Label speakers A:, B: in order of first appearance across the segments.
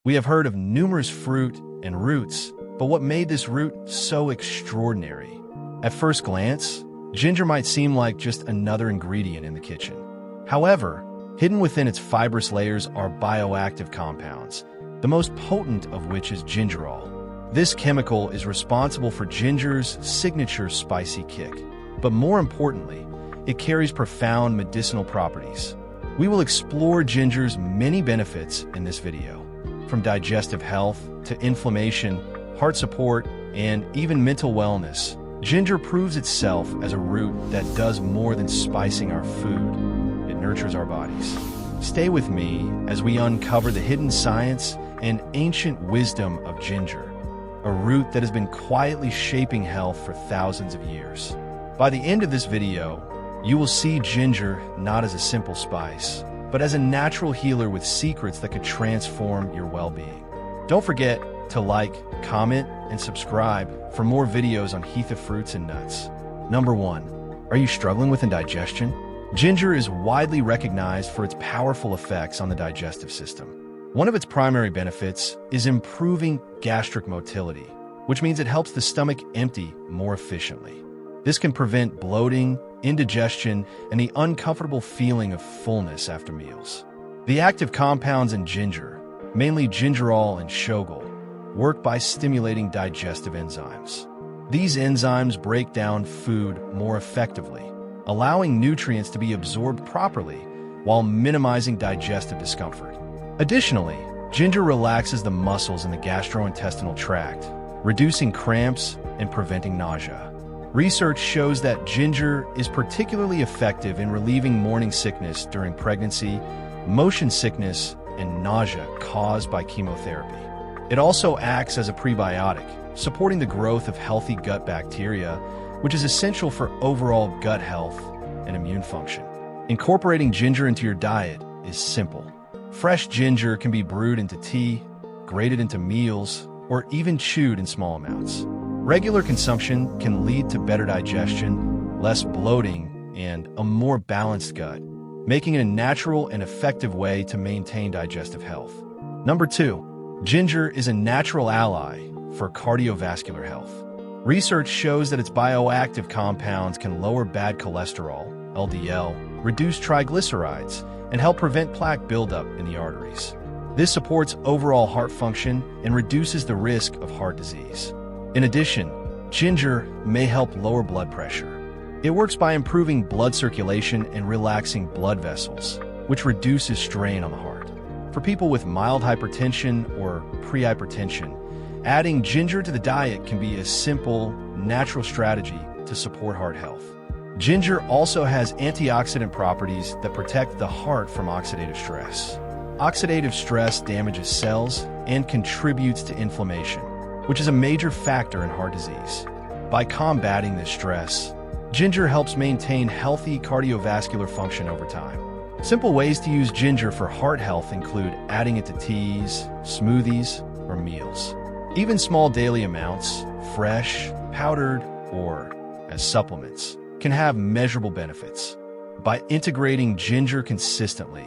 A: We have heard of numerous fruit and roots, but what made this root so extraordinary? At first glance, ginger might seem like just another ingredient in the kitchen. However, hidden within its fibrous layers are bioactive compounds, the most potent of which is gingerol. This chemical is responsible for ginger's signature spicy kick. But more importantly, it carries profound medicinal properties. We will explore ginger's many benefits in this video, from digestive health to inflammation, heart support, and even mental wellness. Ginger proves itself as a root that does more than spicing our food. It nurtures our bodies. Stay with me as we uncover the hidden science and ancient wisdom of ginger, a root that has been quietly shaping health for thousands of years. By the end of this video, you will see ginger not as a simple spice, but as a natural healer with secrets that could transform your well-being. Don't forget to like, comment, and subscribe for more videos on heath of fruits and nuts. Number 1. Are you struggling with indigestion? Ginger is widely recognized for its powerful effects on the digestive system. One of its primary benefits is improving gastric motility, which means it helps the stomach empty more efficiently. This can prevent bloating, indigestion, and the uncomfortable feeling of fullness after meals. The active compounds in ginger, mainly gingerol and shogal, work by stimulating digestive enzymes. These enzymes break down food more effectively, allowing nutrients to be absorbed properly while minimizing digestive discomfort. Additionally, ginger relaxes the muscles in the gastrointestinal tract, reducing cramps and preventing nausea. Research shows that ginger is particularly effective in relieving morning sickness during pregnancy, motion sickness, and nausea caused by chemotherapy. It also acts as a prebiotic, supporting the growth of healthy gut bacteria, which is essential for overall gut health and immune function. Incorporating ginger into your diet is simple. Fresh ginger can be brewed into tea, grated into meals, or even chewed in small amounts. Regular consumption can lead to better digestion, less bloating, and a more balanced gut, making it a natural and effective way to maintain digestive health. Number 2. Ginger is a natural ally for cardiovascular health. Research shows that its bioactive compounds can lower bad cholesterol, LDL, reduce triglycerides, and help prevent plaque buildup in the arteries. This supports overall heart function and reduces the risk of heart disease. In addition, ginger may help lower blood pressure. It works by improving blood circulation and relaxing blood vessels, which reduces strain on the heart. For people with mild hypertension or prehypertension, adding ginger to the diet can be a simple, natural strategy to support heart health. Ginger also has antioxidant properties that protect the heart from oxidative stress. Oxidative stress damages cells and contributes to inflammation, which is a major factor in heart disease. By combating this stress, ginger helps maintain healthy cardiovascular function over time. Simple ways to use ginger for heart health include adding it to teas, smoothies, or meals. Even small daily amounts, fresh, powdered, or as supplements, can have measurable benefits. By integrating ginger consistently,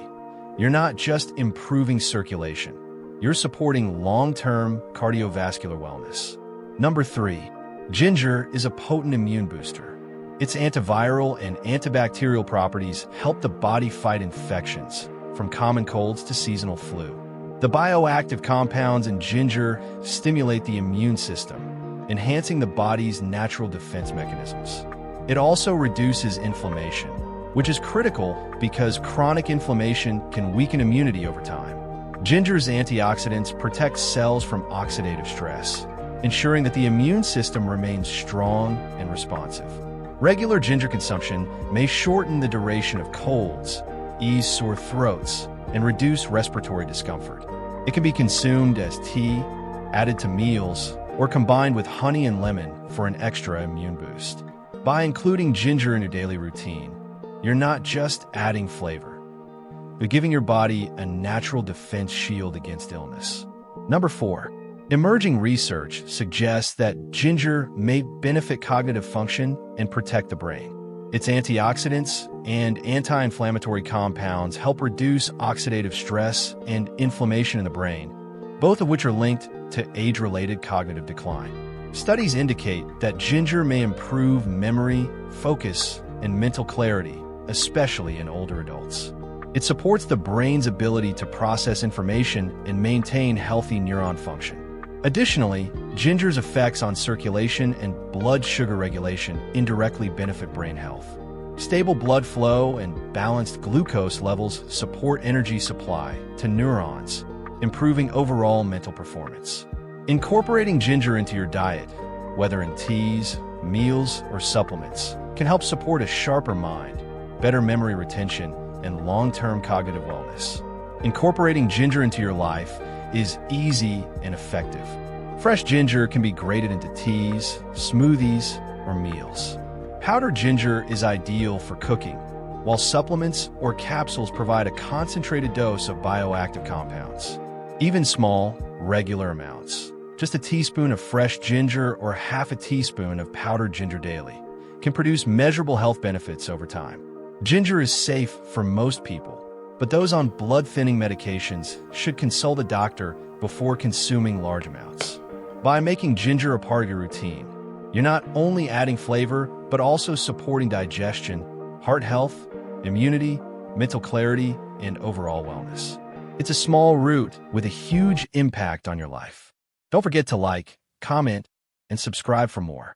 A: you're not just improving circulation, you're supporting long-term cardiovascular wellness. Number 3. Ginger is a potent immune booster. Its antiviral and antibacterial properties help the body fight infections, from common colds to seasonal flu. The bioactive compounds in ginger stimulate the immune system, enhancing the body's natural defense mechanisms. It also reduces inflammation, which is critical because chronic inflammation can weaken immunity over time. Ginger's antioxidants protect cells from oxidative stress, ensuring that the immune system remains strong and responsive. Regular ginger consumption may shorten the duration of colds, ease sore throats, and reduce respiratory discomfort. It can be consumed as tea, added to meals, or combined with honey and lemon for an extra immune boost. By including ginger in your daily routine, you're not just adding flavor, but giving your body a natural defense shield against illness. Number 4. Emerging research suggests that ginger may benefit cognitive function and protect the brain. Its antioxidants and anti-inflammatory compounds help reduce oxidative stress and inflammation in the brain, both of which are linked to age-related cognitive decline. Studies indicate that ginger may improve memory, focus, and mental clarity, especially in older adults. It supports the brain's ability to process information and maintain healthy neuron function. Additionally, ginger's effects on circulation and blood sugar regulation indirectly benefit brain health. Stable blood flow and balanced glucose levels support energy supply to neurons, improving overall mental performance. Incorporating ginger into your diet, whether in teas, meals, or supplements, can help support a sharper mind, better memory retention, and long-term cognitive wellness. Incorporating ginger into your life is easy and effective. Fresh ginger can be grated into teas, smoothies, or meals. Powdered ginger is ideal for cooking, while supplements or capsules provide a concentrated dose of bioactive compounds. Even small, regular amounts, just a teaspoon of fresh ginger or half a teaspoon of powdered ginger daily, can produce measurable health benefits over time. Ginger is safe for most people, but those on blood-thinning medications should consult a doctor before consuming large amounts. By making ginger a part of your routine, you're not only adding flavor, but also supporting digestion, heart health, immunity, mental clarity, and overall wellness. It's a small root with a huge impact on your life. Don't forget to like, comment, and subscribe for more.